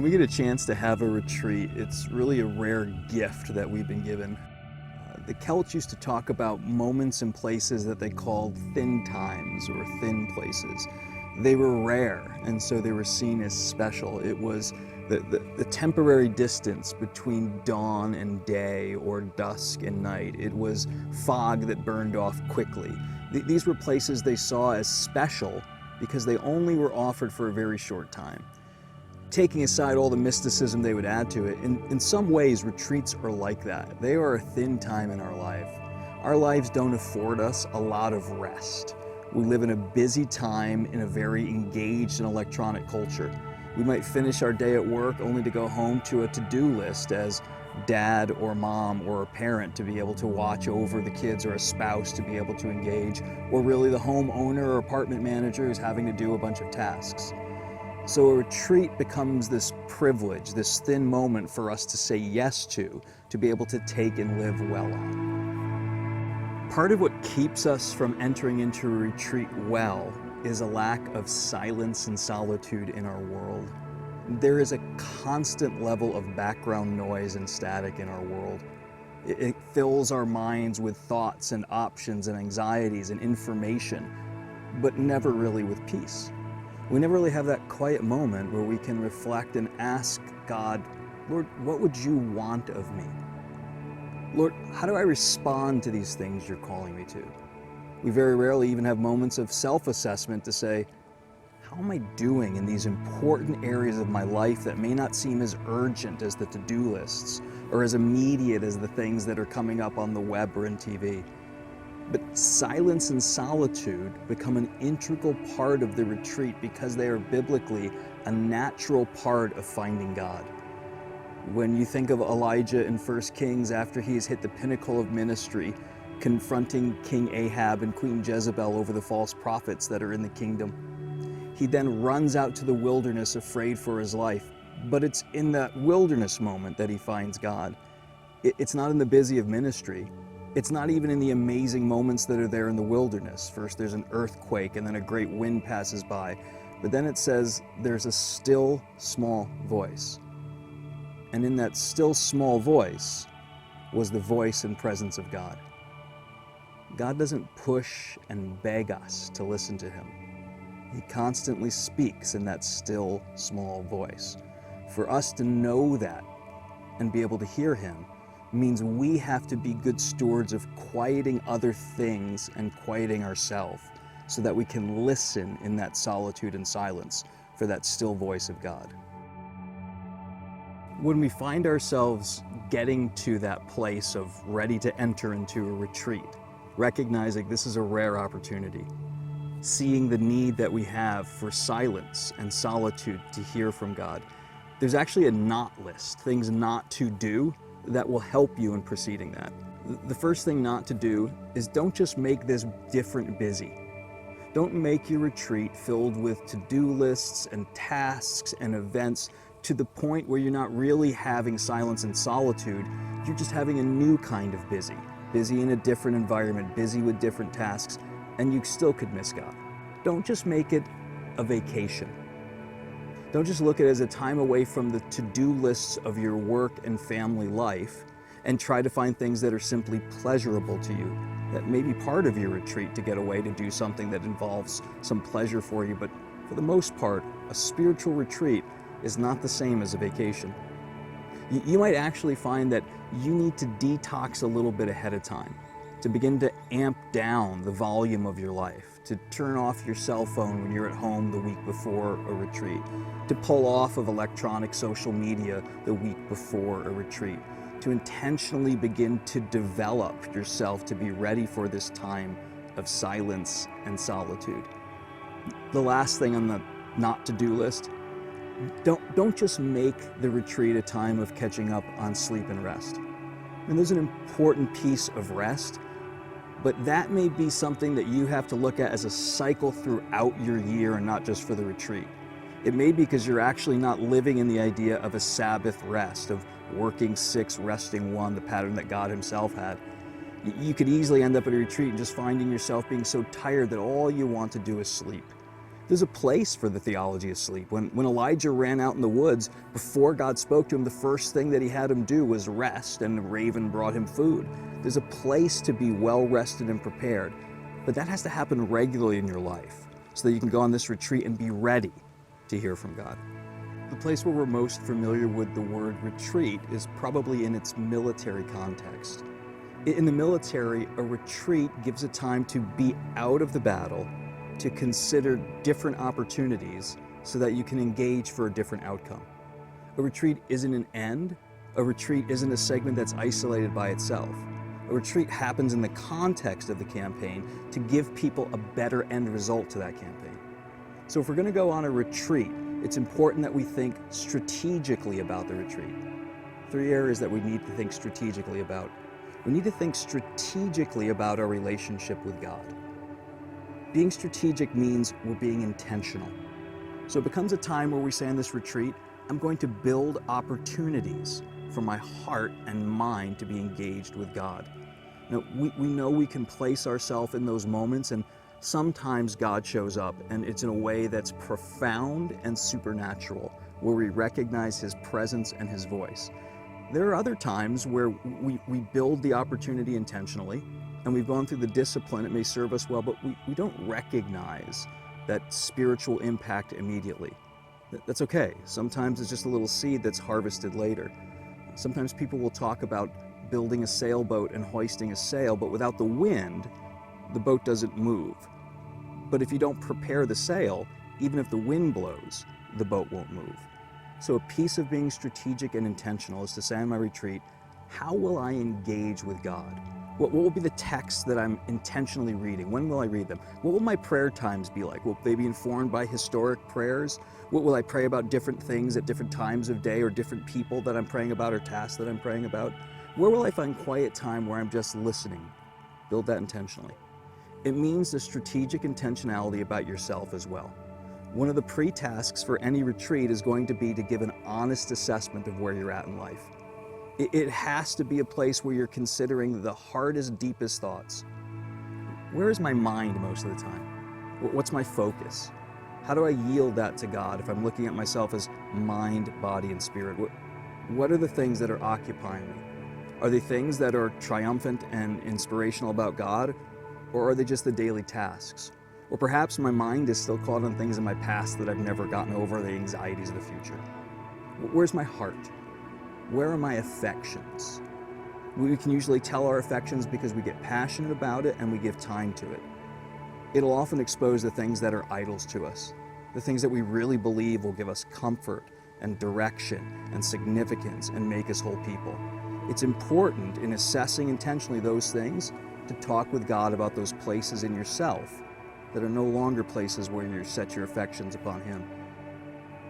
we get a chance to have a retreat, it's really a rare gift that we've been given. The Celts used to talk about moments and places that they called thin times or thin places. They were rare, and so they were seen as special. It was the temporary distance between dawn and day or dusk and night. It was fog that burned off quickly. These were places they saw as special because they only were offered for a very short time. Taking aside all the mysticism they would add to it, in some ways retreats are like that. They are a thin time in our life. Our lives don't afford us a lot of rest. We live in a busy time in a very engaged and electronic culture. We might finish our day at work only to go home to a to-do list as dad or mom or a parent to be able to watch over the kids, or a spouse to be able to engage, or really the homeowner or apartment manager who's having to do a bunch of tasks. So a retreat becomes this privilege, this thin moment for us to say yes to be able to take and live well on. Part of what keeps us from entering into a retreat well is a lack of silence and solitude in our world. There is a constant level of background noise and static in our world. It fills our minds with thoughts and options and anxieties and information, but never really with peace. We never really have that quiet moment where we can reflect and ask God, Lord, what would you want of me? Lord, how do I respond to these things you're calling me to? We very rarely even have moments of self-assessment to say, how am I doing in these important areas of my life that may not seem as urgent as the to-do lists or as immediate as the things that are coming up on the web or in TV? But silence and solitude become an integral part of the retreat because they are biblically a natural part of finding God. When you think of Elijah in 1 Kings, after he has hit the pinnacle of ministry, confronting King Ahab and Queen Jezebel over the false prophets that are in the kingdom, he then runs out to the wilderness afraid for his life. But it's in that wilderness moment that he finds God. It's not in the busy of ministry. It's not even in the amazing moments that are there in the wilderness. First there's an earthquake and then a great wind passes by. But then it says there's a still small voice. And in that still small voice was the voice and presence of God. God doesn't push and beg us to listen to him. He constantly speaks in that still small voice. For us to know that and be able to hear him means we have to be good stewards of quieting other things and quieting ourselves so that we can listen in that solitude and silence for that still voice of God. When we find ourselves getting to that place of ready to enter into a retreat, recognizing this is a rare opportunity, seeing the need that we have for silence and solitude to hear from God, there's actually a not list, things not to do that will help you in proceeding that. The first thing not to do is don't just make this different busy. Don't make your retreat filled with to-do lists and tasks and events to the point where you're not really having silence and solitude. You're just having a new kind of busy. Busy in a different environment, busy with different tasks, and you still could miss God. Don't just make it a vacation. Don't just look at it as a time away from the to-do lists of your work and family life and try to find things that are simply pleasurable to you. That may be part of your retreat, to get away to do something that involves some pleasure for you, but for the most part, a spiritual retreat is not the same as a vacation. You might actually find that you need to detox a little bit ahead of time, to begin to amp down the volume of your life, to turn off your cell phone when you're at home the week before a retreat, to pull off of electronic social media the week before a retreat, to intentionally begin to develop yourself to be ready for this time of silence and solitude. The last thing on the not to-do list, don't just make the retreat a time of catching up on sleep and rest. And there's an important piece of rest, but that may be something that you have to look at as a cycle throughout your year and not just for the retreat. It may be because you're actually not living in the idea of a Sabbath rest, of working 6, resting 1, the pattern that God himself had. You could easily end up at a retreat and just finding yourself being so tired that all you want to do is sleep. There's a place for the theology of sleep. When Elijah ran out in the woods, before God spoke to him, the first thing that he had him do was rest, and the raven brought him food. There's a place to be well rested and prepared, but that has to happen regularly in your life so that you can go on this retreat and be ready to hear from God. The place where we're most familiar with the word retreat is probably in its military context. In the military, a retreat gives a time to be out of the battle, to consider different opportunities so that you can engage for a different outcome. A retreat isn't an end. A retreat isn't a segment that's isolated by itself. A retreat happens in the context of the campaign to give people a better end result to that campaign. So if we're going to go on a retreat, it's important that we think strategically about the retreat. 3 areas that we need to think strategically about. We need to think strategically about our relationship with God. Being strategic means we're being intentional. So it becomes a time where we say on this retreat, I'm going to build opportunities for my heart and mind to be engaged with God. Now, we know we can place ourselves in those moments, and sometimes God shows up, and it's in a way that's profound and supernatural, where we recognize His presence and His voice. There are other times where we build the opportunity intentionally, and we've gone through the discipline, it may serve us well, but we don't recognize that spiritual impact immediately. That's okay. Sometimes it's just a little seed that's harvested later. Sometimes people will talk about building a sailboat and hoisting a sail, but without the wind, the boat doesn't move. But if you don't prepare the sail, even if the wind blows, the boat won't move. So a piece of being strategic and intentional is to say on my retreat, how will I engage with God? What will be the texts that I'm intentionally reading? When will I read them? What will my prayer times be like? Will they be informed by historic prayers? What will I pray about different things at different times of day, or different people that I'm praying about, or tasks that I'm praying about? Where will I find quiet time where I'm just listening? Build that intentionally. It means the strategic intentionality about yourself as well. One of the pre-tasks for any retreat is going to be to give an honest assessment of where you're at in life. It has to be a place where you're considering the hardest, deepest thoughts. Where is my mind most of the time? What's my focus? How do I yield that to God if I'm looking at myself as mind, body, and spirit? What are the things that are occupying me? Are they things that are triumphant and inspirational about God, or are they just the daily tasks? Or perhaps my mind is still caught on things in my past that I've never gotten over, the anxieties of the future. Where's my heart? Where are my affections? We can usually tell our affections because we get passionate about it and we give time to it. It'll often expose the things that are idols to us, the things that we really believe will give us comfort and direction and significance and make us whole people. It's important in assessing intentionally those things to talk with God about those places in yourself that are no longer places where you set your affections upon Him.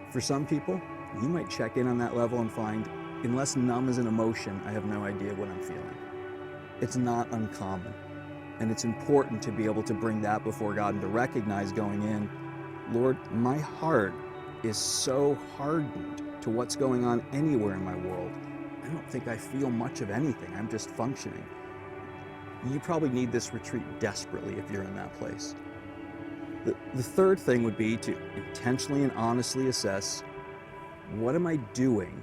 For some people, you might check in on that level and find, unless numb is an emotion, I have no idea what I'm feeling. It's not uncommon, and it's important to be able to bring that before God and to recognize going in, Lord, my heart is so hardened to what's going on anywhere in my world. I don't think I feel much of anything. I'm just functioning. You probably need this retreat desperately if you're in that place. The third thing would be to intentionally and honestly assess, what am I doing?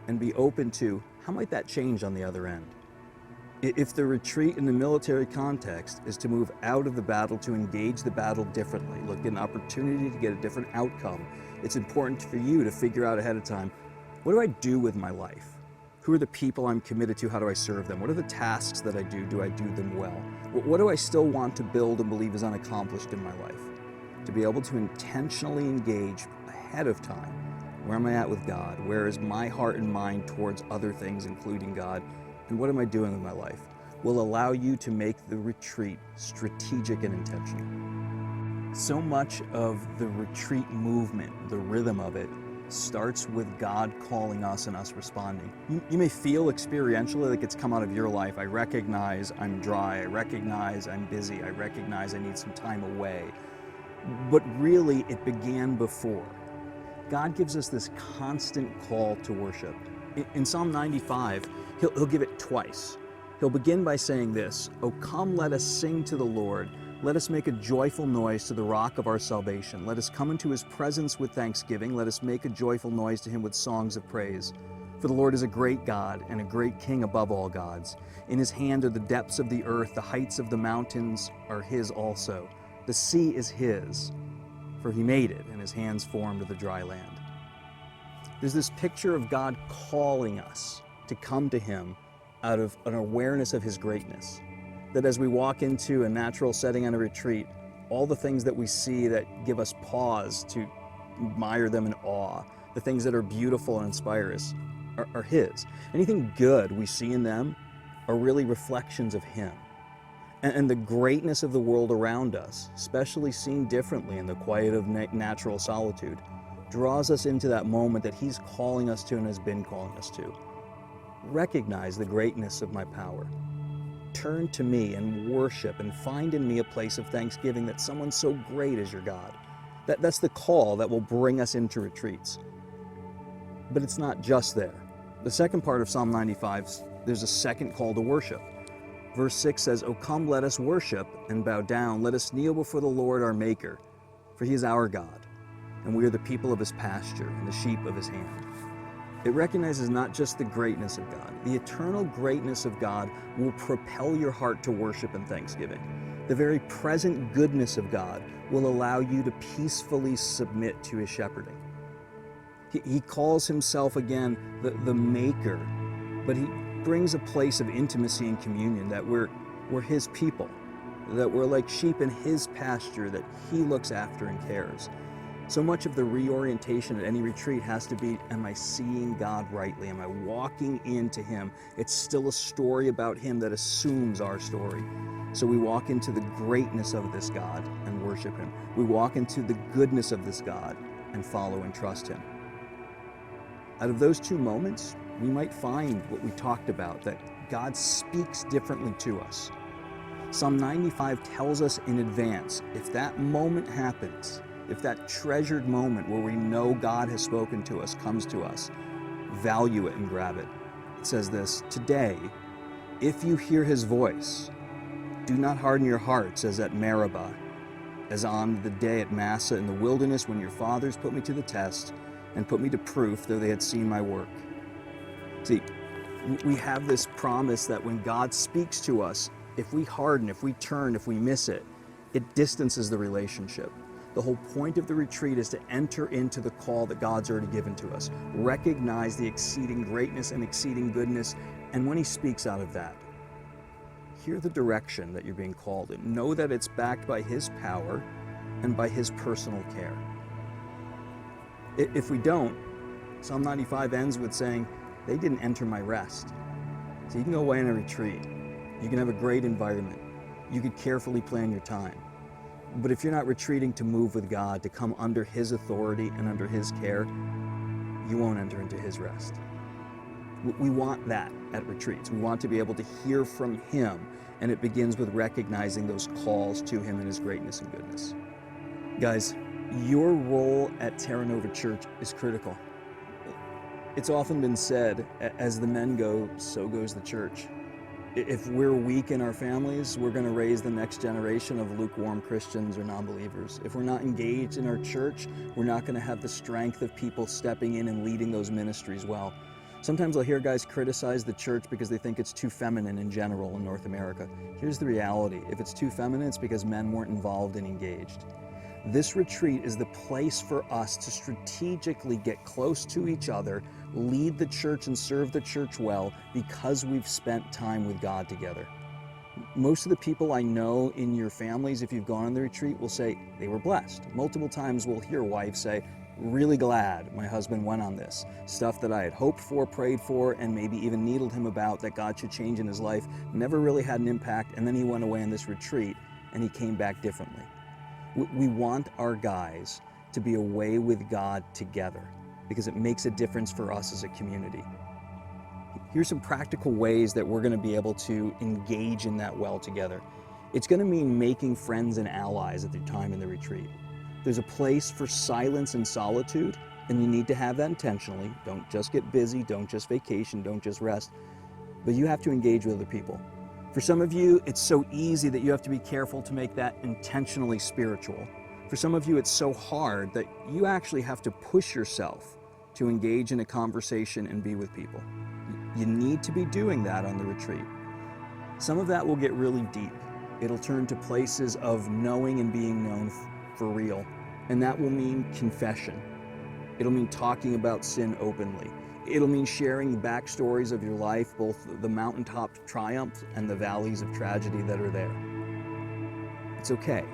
And be open to, how might that change on the other end? If the retreat in the military context is to move out of the battle to engage the battle differently, look at an opportunity to get a different outcome, it's important for you to figure out ahead of time, what do I do with my life? Who are the people I'm committed to? How do I serve them? What are the tasks that I do? Do I do them well? What do I still want to build and believe is unaccomplished in my life? To be able to intentionally engage ahead of time. Where am I at with God? Where is my heart and mind towards other things, including God? And what am I doing with my life? Will allow you to make the retreat strategic and intentional. So much of the retreat movement, the rhythm of it, starts with God calling us and us responding. You may feel experientially like it's come out of your life. I recognize I'm dry. I recognize I'm busy. I recognize I need some time away. But really, it began before. God gives us this constant call to worship. In Psalm 95, he'll give it twice. He'll begin by saying this, "Oh, come, let us sing to the Lord. Let us make a joyful noise to the rock of our salvation. Let us come into his presence with thanksgiving. Let us make a joyful noise to him with songs of praise. For the Lord is a great God and a great King above all gods. In his hand are the depths of the earth. The heights of the mountains are his also. The sea is his, for he made it, and his hands formed the dry land. There's this picture of God calling us to come to him out of an awareness of his greatness. That as we walk into a natural setting on a retreat, all the things that we see that give us pause to admire them in awe, the things that are beautiful and inspire us, are his. Anything good we see in them are really reflections of him. And the greatness of the world around us, especially seen differently in the quiet of natural solitude, draws us into that moment that he's calling us to and has been calling us to. Recognize the greatness of my power. Turn to me and worship and find in me a place of thanksgiving that someone so great is your God. That's the call that will bring us into retreats. But it's not just there. The second part of Psalm 95, there's a second call to worship. Verse 6 says, "O come, let us worship and bow down. Let us kneel before the Lord our Maker, for he is our God, and we are the people of his pasture and the sheep of his hand." It recognizes not just the greatness of God. The eternal greatness of God will propel your heart to worship and thanksgiving. The very present goodness of God will allow you to peacefully submit to his shepherding. He calls himself again the Maker, but he brings a place of intimacy and communion, that we're his people, that we're like sheep in his pasture that he looks after and cares. So much of the reorientation at any retreat has to be, am I seeing God rightly? Am I walking into him? It's still a story about him that assumes our story. So we walk into the greatness of this God and worship him. We walk into the goodness of this God and follow and trust him. Out of those two moments, we might find what we talked about, that God speaks differently to us. Psalm 95 tells us in advance, if that moment happens, if that treasured moment where we know God has spoken to us comes to us, value it and grab it. It says this, "Today, if you hear his voice, do not harden your hearts as at Meribah, as on the day at Massah in the wilderness when your fathers put me to the test and put me to proof, though they had seen my work." See, we have this promise that when God speaks to us, if we harden, if we turn, if we miss it, it distances the relationship. The whole point of the retreat is to enter into the call that God's already given to us. Recognize the exceeding greatness and exceeding goodness, and when he speaks out of that, hear the direction that you're being called in. Know that it's backed by his power and by his personal care. If we don't, Psalm 95 ends with saying, they didn't enter my rest. So you can go away on a retreat. You can have a great environment. You could carefully plan your time. But if you're not retreating to move with God, to come under his authority and under his care, you won't enter into his rest. We want that at retreats. We want to be able to hear from him, and it begins with recognizing those calls to him and his greatness and goodness. Guys, your role at Terra Nova Church is critical. It's often been said, as the men go, so goes the church. If we're weak in our families, we're going to raise the next generation of lukewarm Christians or non-believers. If we're not engaged in our church, we're not going to have the strength of people stepping in and leading those ministries well. Sometimes I'll hear guys criticize the church because they think it's too feminine in general in North America. Here's the reality. If it's too feminine, it's because men weren't involved and engaged. This retreat is the place for us to strategically get close to each other, lead the church and serve the church well, because we've spent time with God together. Most of the people I know in your families, if you've gone on the retreat, will say they were blessed. Multiple times we'll hear wives say, really glad my husband went on this. Stuff that I had hoped for, prayed for, and maybe even needled him about that God should change in his life, never really had an impact, and then he went away on this retreat and he came back differently. We want our guys to be away with God together because it makes a difference for us as a community. Here's some practical ways that we're going to be able to engage in that well together. It's going to mean making friends and allies at the time in the retreat. There's a place for silence and solitude, and you need to have that intentionally. Don't just get busy, don't just vacation, don't just rest, but you have to engage with other people. For some of you, it's so easy that you have to be careful to make that intentionally spiritual. For some of you, it's so hard that you actually have to push yourself to engage in a conversation and be with people. You need to be doing that on the retreat. Some of that will get really deep. It'll turn to places of knowing and being known for real, and that will mean confession. It'll mean talking about sin openly. It'll mean sharing backstories of your life, both the mountaintop triumphs and the valleys of tragedy that are there. It's okay.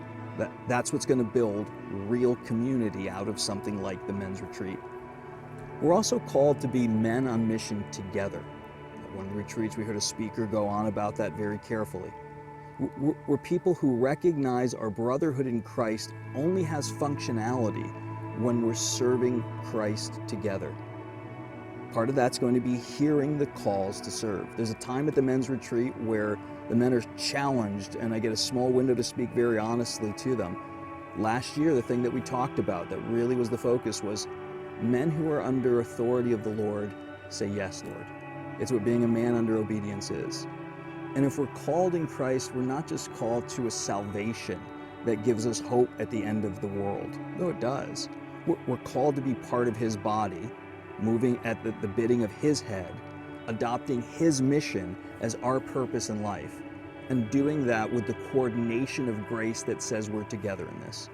That's what's going to build real community out of something like the men's retreat. We're also called to be men on mission together. At one of the retreats, we heard a speaker go on about that very carefully. We're people who recognize our brotherhood in Christ only has functionality when we're serving Christ together. Part of that's going to be hearing the calls to serve. There's a time at the men's retreat where the men are challenged and I get a small window to speak very honestly to them. Last year, the thing that we talked about that really was the focus was men who are under authority of the Lord say, "Yes, Lord." It's what being a man under obedience is. And if we're called in Christ, we're not just called to a salvation that gives us hope at the end of the world, though it does. We're called to be part of His body, moving at the bidding of His head, adopting His mission as our purpose in life, and doing that with the coordination of grace that says we're together in this.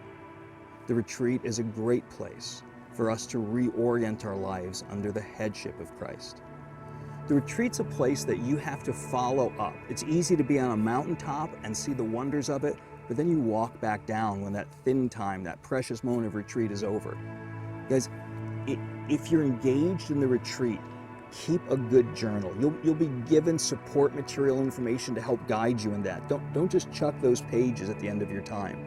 The retreat is a great place for us to reorient our lives under the headship of Christ. The retreat's a place that you have to follow up. It's easy to be on a mountaintop and see the wonders of it, but then you walk back down when that thin time, that precious moment of retreat is over. Guys, if you're engaged in the retreat, keep a good journal. You'll be given support material information to help guide you in that. Don't just chuck those pages at the end of your time.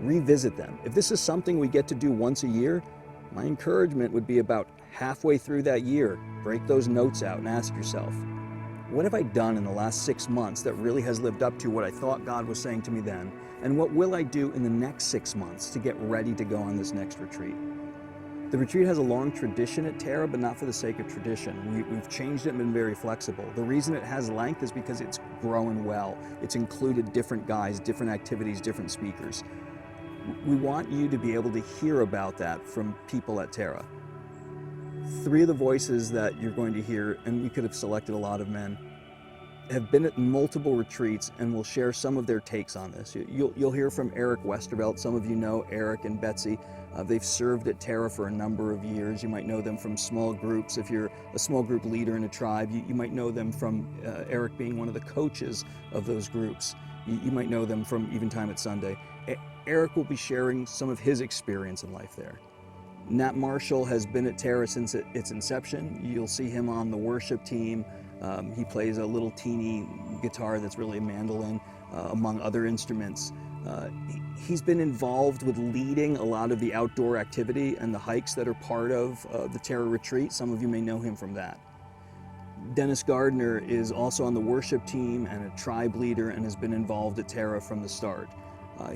Revisit them. If this is something we get to do once a year, my encouragement would be about halfway through that year, break those notes out and ask yourself, what have I done in the last 6 months that really has lived up to what I thought God was saying to me then? And what will I do in the next 6 months to get ready to go on this next retreat? The retreat has a long tradition at Terra, but not for the sake of tradition. We've changed it and been very flexible. The reason it has length is because it's growing well. It's included different guys, different activities, different speakers. We want you to be able to hear about that from people at Terra. 3 of the voices that you're going to hear, and we could have selected a lot of men, have been at multiple retreats and will share some of their takes on this. You'll hear from Eric Westervelt. Some of you know Eric and Betsy. They've served at Terra for a number of years. You might know them from small groups. If you're a small group leader in a tribe, you might know them from Eric being one of the coaches of those groups. You might know them from even time at Sunday. Eric will be sharing some of his experience in life there. Nat Marshall has been at Terra since its inception. You'll see him on the worship team. He plays a little teeny guitar that's really a mandolin, among other instruments. He's been involved with leading a lot of the outdoor activity and the hikes that are part of the Terra retreat. Some of you may know him from that. Dennis Gardner is also on the worship team and a tribe leader and has been involved at Terra from the start.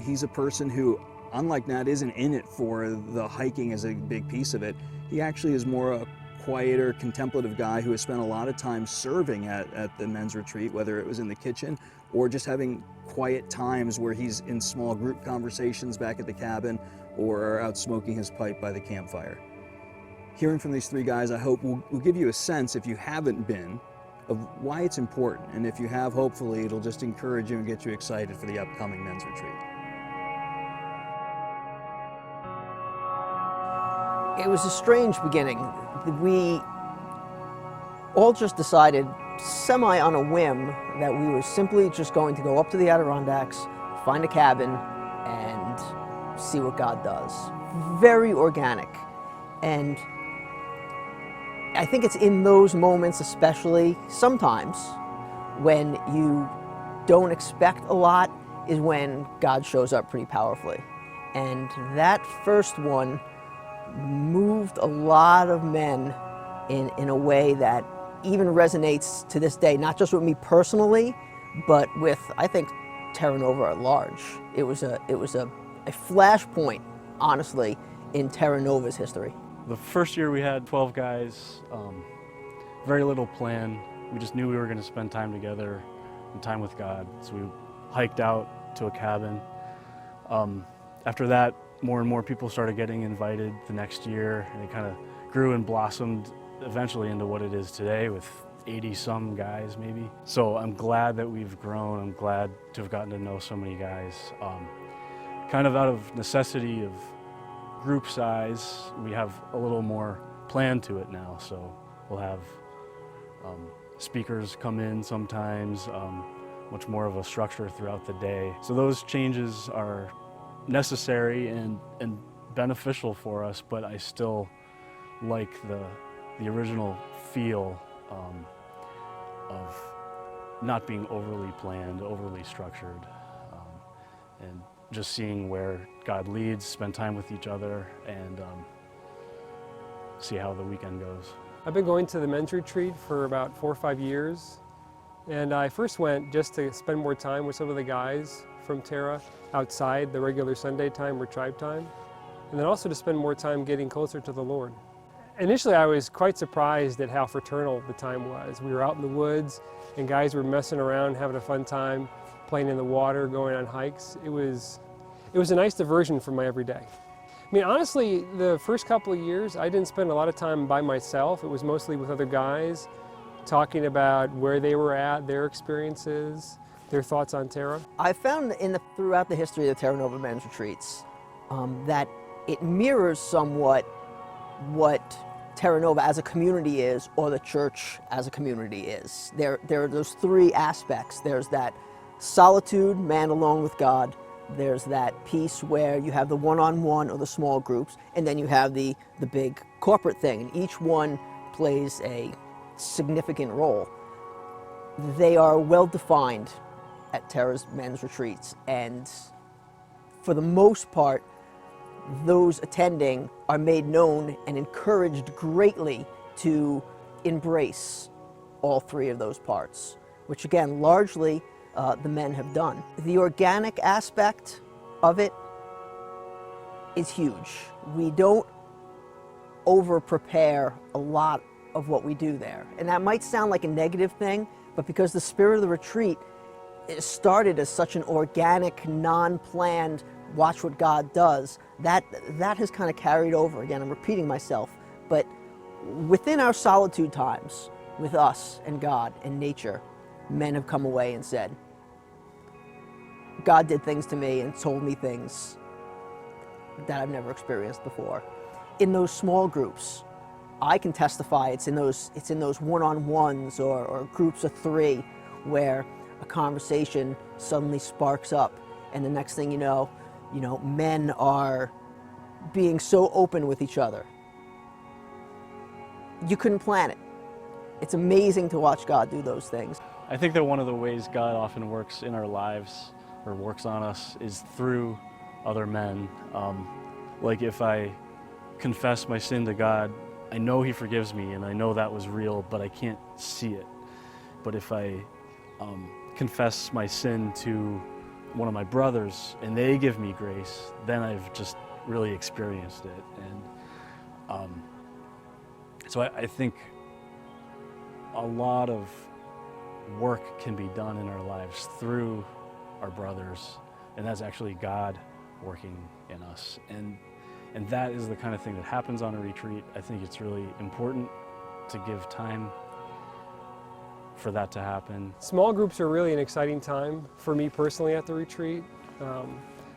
He's a person who, unlike Nat, isn't in it for the hiking as a big piece of it. He actually is more a quieter, contemplative guy who has spent a lot of time serving at the men's retreat, whether it was in the kitchen or just having quiet times where he's in small group conversations back at the cabin or out smoking his pipe by the campfire. Hearing from these 3 guys, I hope will give you a sense, if you haven't been, of why it's important. And if you have, hopefully it'll just encourage you and get you excited for the upcoming men's retreat. It was a strange beginning. We all just decided, semi on a whim, that we were simply just going to go up to the Adirondacks, find a cabin, and see what God does. Very organic. And I think it's in those moments, especially sometimes, when you don't expect a lot, is when God shows up pretty powerfully. And that first one moved a lot of men in a way that even resonates to this day, not just with me personally, but with, I think, Terra Nova at large. It was a flashpoint, honestly, in Terra Nova's history. The first year we had 12 guys, very little plan. We just knew we were going to spend time together. and time with God. So we hiked out to a cabin. After that, more and more people started getting invited the next year, and it kind of grew and blossomed eventually into what it is today with 80 some guys maybe. So I'm glad that we've grown. I'm glad to have gotten to know so many guys. Kind of out of necessity of group size, we have a little more plan to it now. So we'll have speakers come in sometimes, much more of a structure throughout the day. So those changes are necessary and beneficial for us, but I still like the original feel of not being overly planned, overly structured, and just seeing where God leads, spend time with each other, and see how the weekend goes. I've been going to the men's retreat for about 4 or 5 years, and I first went just to spend more time with some of the guys from Terra outside the regular Sunday time or tribe time, and then also to spend more time getting closer to the Lord. Initially, I was quite surprised at how fraternal the time was. We were out in the woods, and guys were messing around, having a fun time, playing in the water, going on hikes. It was a nice diversion from my everyday. I mean, honestly, the first couple of years, I didn't spend a lot of time by myself. It was mostly with other guys, talking about where they were at, their experiences, their thoughts on Terra. I found throughout the history of the Terra Nova men's retreats that it mirrors somewhat what Terra Nova as a community is, or the church as a community is. There are those three aspects. There's that solitude, man alone with God. There's that piece where you have the one-on-one or the small groups, and then you have the big corporate thing, and each one plays a significant role. They are well defined at Terra's men's retreats, and for the most part, those attending are made known and encouraged greatly to embrace all three of those parts, which again, largely the men have done. The organic aspect of it is huge. We don't over-prepare a lot of what we do there. And that might sound like a negative thing, but because the spirit of the retreat it started as such an organic, non-planned, watch what God does, that has kind of carried over. Again, I'm repeating myself, but within our solitude times, with us and God and nature, men have come away and said, God did things to me and told me things that I've never experienced before. In those small groups, I can testify it's in those one-on-ones or groups of three where a conversation suddenly sparks up, and the next thing you know, men are being so open with each other. You couldn't plan it. It's amazing to watch God do those things. I think that one of the ways God often works in our lives or works on us is through other men. Like if I confess my sin to God, I know He forgives me and I know that was real, but I can't see it. But if I confess my sin to one of my brothers and they give me grace, then I've just really experienced it. And so I think a lot of work can be done in our lives through our brothers, and that's actually God working in us. And that is the kind of thing that happens on a retreat. I think it's really important to give time for that to happen. Small groups are really an exciting time for me personally at the retreat.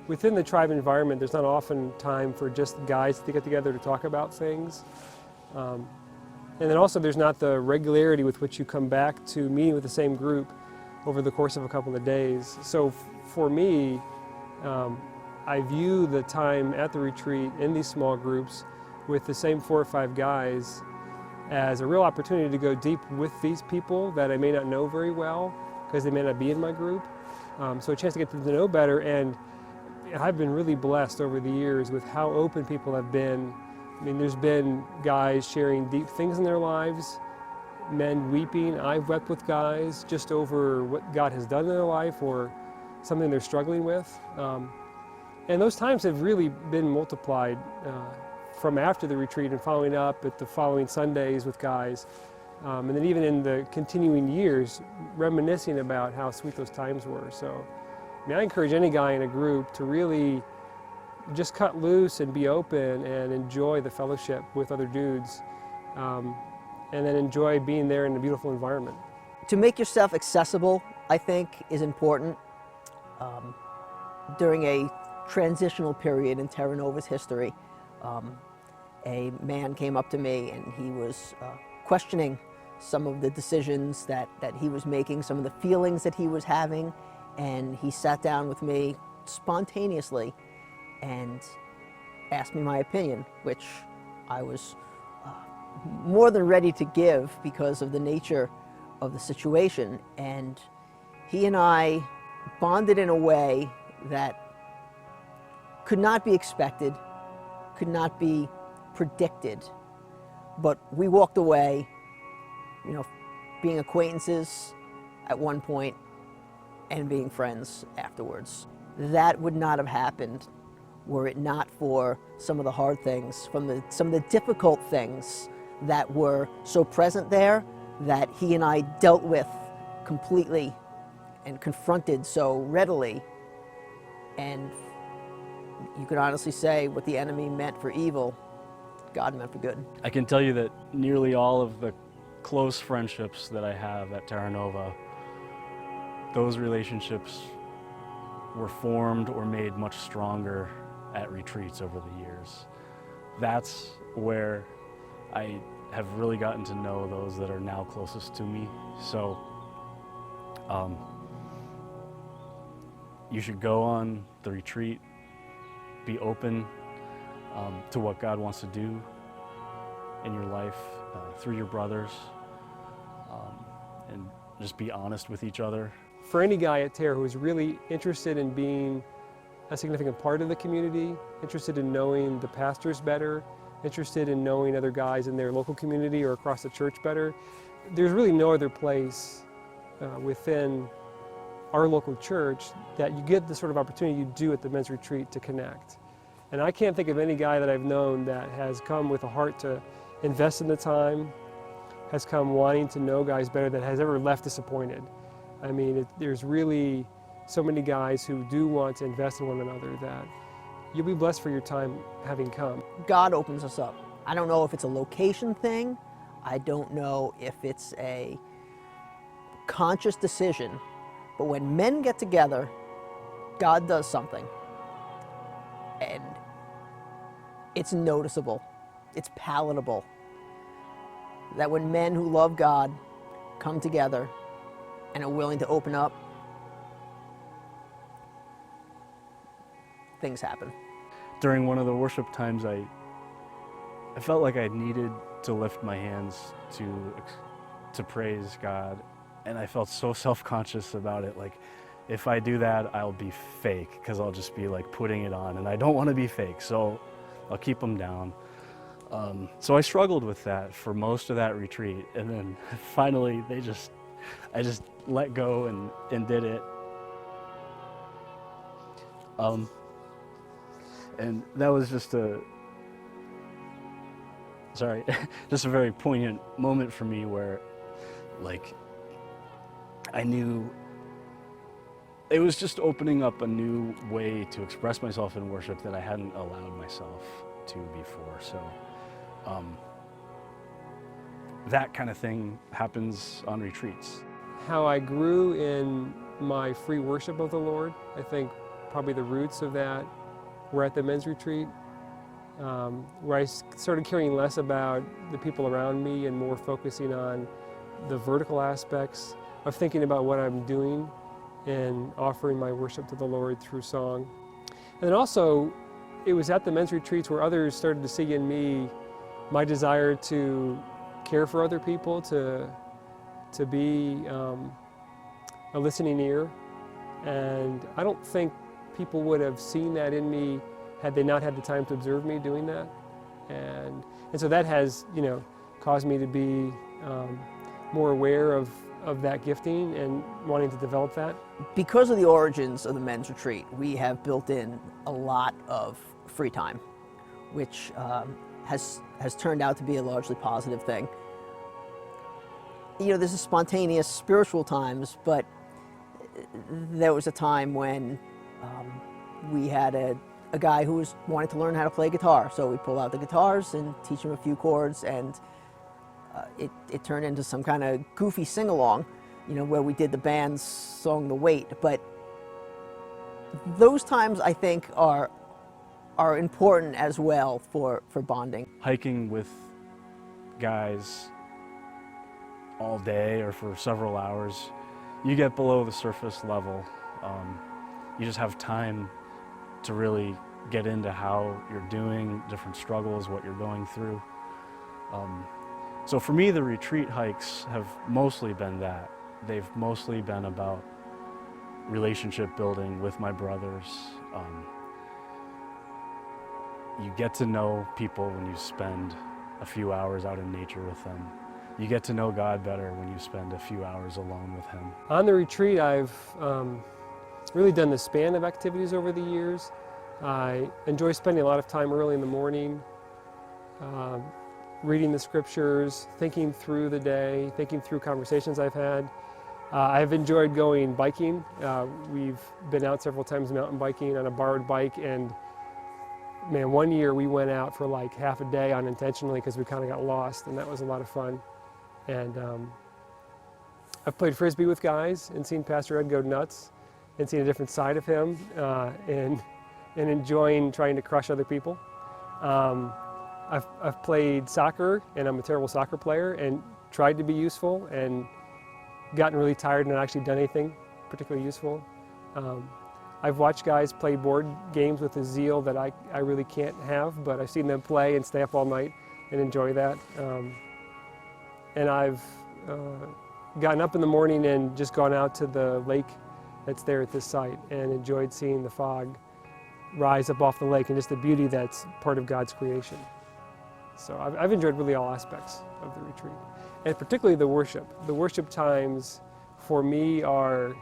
Within the tribe environment, there's not often time for just guys to get together to talk about things. And then also there's not the regularity with which you come back to meeting with the same group over the course of a couple of days. So for me, I view the time at the retreat in these small groups with the same 4 or 5 guys as a real opportunity to go deep with these people that I may not know very well because they may not be in my group. So a chance to get them to know better, and I've been really blessed over the years with how open people have been. I mean, there's been guys sharing deep things in their lives, men weeping. I've wept with guys just over what God has done in their life or something they're struggling with. And those times have really been multiplied from after the retreat and following up at the following Sundays with guys. And then even in the continuing years, reminiscing about how sweet those times were. So, I mean, I encourage any guy in a group to really just cut loose and be open and enjoy the fellowship with other dudes, and then enjoy being there in a beautiful environment. To make yourself accessible, I think, is important. During a transitional period in Terra Nova's history, a man came up to me and he was questioning some of the decisions that he was making, some of the feelings that he was having, and he sat down with me spontaneously and asked me my opinion, which I was more than ready to give because of the nature of the situation. And he and I bonded in a way that could not be expected, could not be predicted, but we walked away, being acquaintances at one point and being friends afterwards. That would not have happened were it not for some of the hard things, some of the difficult things that were so present there that he and I dealt with completely and confronted so readily. And you could honestly say what the enemy meant for evil, God meant for good. I can tell you that nearly all of the close friendships that I have at Terra Nova, those relationships were formed or made much stronger at retreats over the years. That's where I have really gotten to know those that are now closest to me. So you should go on the retreat, be open to what God wants to do in your life through your brothers, and just be honest with each other. For any guy at Terra who's really interested in being a significant part of the community, interested in knowing the pastors better, interested in knowing other guys in their local community or across the church better, there's really no other place within our local church that you get the sort of opportunity you do at the men's retreat to connect. And I can't think of any guy that I've known that has come with a heart to invest in the time, has come wanting to know guys better, that has ever left disappointed. I mean, there's really so many guys who do want to invest in one another that you'll be blessed for your time having come. God opens us up. I don't know if it's a location thing. I don't know if it's a conscious decision. But when men get together, God does something. And it's noticeable. It's palatable. That when men who love God come together and are willing to open up, things happen. During one of the worship times, I felt like I needed to lift my hands to praise God, and I felt so self-conscious about it. Like, if I do that, I'll be fake, because I'll just be like putting it on, and I don't want to be fake, so I'll keep them down. So I struggled with that for most of that retreat, and then finally I just let go and did it. And that was just a very poignant moment for me, where like I knew it was just opening up a new way to express myself in worship that I hadn't allowed myself to before. So that kind of thing happens on retreats. How I grew in my free worship of the Lord, I think probably the roots of that were at the men's retreat, where I started caring less about the people around me and more focusing on the vertical aspects of thinking about what I'm doing and offering my worship to the Lord through song. And then also, it was at the men's retreats where others started to see in me my desire to care for other people, to be a listening ear. And I don't think people would have seen that in me had they not had the time to observe me doing that. And so that has, caused me to be more aware of that gifting and wanting to develop that. Because of the origins of the men's retreat, we have built in a lot of free time, which has turned out to be a largely positive thing. there's a spontaneous spiritual times, but there was a time when we had a guy who wanted to learn how to play guitar. So we'd pull out the guitars and teach him a few chords, and it turned into some kind of goofy sing-along, where we did the band's song The Weight. But those times, I think, are important as well for bonding. Hiking with guys all day or for several hours, you get below the surface level. You just have time to really get into how you're doing, different struggles, what you're going through. So for me, the retreat hikes have mostly been that. They've mostly been about relationship building with my brothers. You get to know people when you spend a few hours out in nature with them. You get to know God better when you spend a few hours alone with Him. On the retreat, I've really done the span of activities over the years. I enjoy spending a lot of time early in the morning, reading the scriptures, thinking through the day, thinking through conversations I've had. I've enjoyed going biking. We've been out several times mountain biking on a borrowed bike, and man, one year we went out for like half a day unintentionally because we kind of got lost, and that was a lot of fun. And I've played Frisbee with guys and seen Pastor Ed go nuts and seen a different side of him, and enjoying trying to crush other people. I've played soccer, and I'm a terrible soccer player, and tried to be useful and gotten really tired and not actually done anything particularly useful. I've watched guys play board games with a zeal that I really can't have, but I've seen them play and stay up all night and enjoy that. And I've gotten up in the morning and just gone out to the lake that's there at this site and enjoyed seeing the fog rise up off the lake and just the beauty that's part of God's creation. So I've enjoyed really all aspects of the retreat, and particularly the worship. The worship times for me are,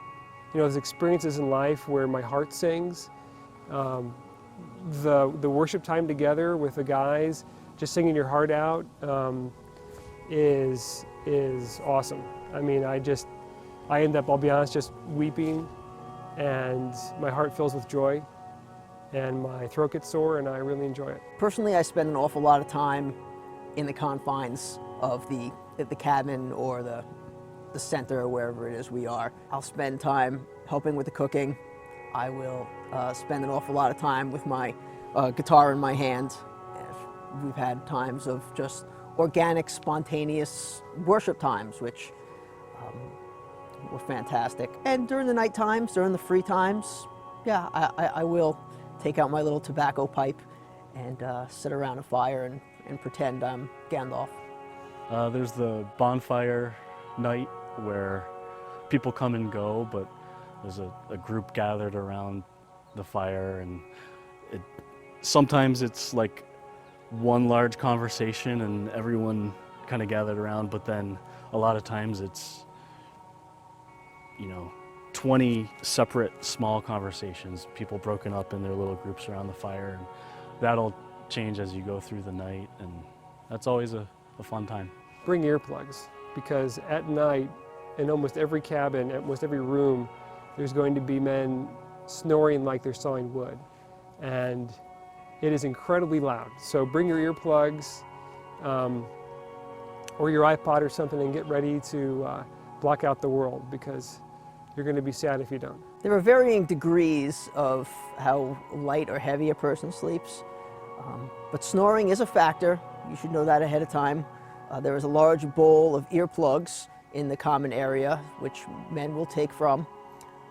those experiences in life where my heart sings. The worship time together with the guys, just singing your heart out, is awesome. I mean, I end up, I'll be honest, just weeping, and my heart fills with joy, and my throat gets sore, and I really enjoy it. Personally, I spend an awful lot of time in the confines of the cabin or the center or wherever it is we are. I'll spend time helping with the cooking. I will spend an awful lot of time with my guitar in my hand. We've had times of just organic, spontaneous worship times, which were fantastic. And during the night times, during the free times, yeah, I will take out my little tobacco pipe and sit around a fire and pretend I'm Gandalf. There's the bonfire night where people come and go, but there's a group gathered around the fire, and sometimes it's like one large conversation and everyone kind of gathered around, but then a lot of times it's 20 separate small conversations, people broken up in their little groups around the fire, and that'll change as you go through the night, and that's always a fun time. Bring earplugs, because at night in almost every cabin, almost every room, there's going to be men snoring like they're sawing wood, and it is incredibly loud. So bring your earplugs or your iPod or something and get ready to block out the world, because you're going to be sad if you don't. There are varying degrees of how light or heavy a person sleeps, but snoring is a factor. You should know that ahead of time. There is a large bowl of earplugs in the common area, which men will take from.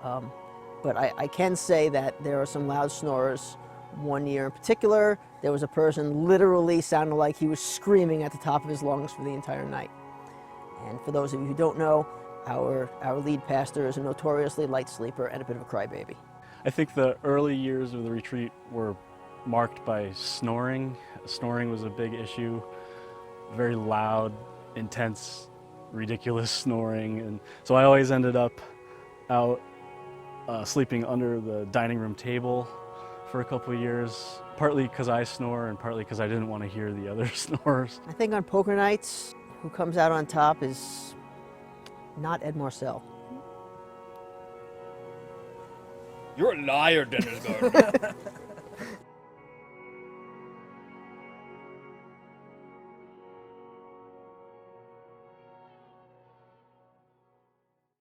But I can say that there are some loud snorers. One year in particular, there was a person literally sounded like he was screaming at the top of his lungs for the entire night. And for those of you who don't know, our lead pastor is a notoriously light sleeper and a bit of a crybaby. I think the early years of the retreat were marked by snoring. Snoring was a big issue. Very loud, intense, ridiculous snoring. And so I always ended up out sleeping under the dining room table for a couple of years, partly because I snore and partly because I didn't want to hear the other snorers. I think on poker nights, who comes out on top is not Ed Marcel. You're a liar, Dennis Gardner.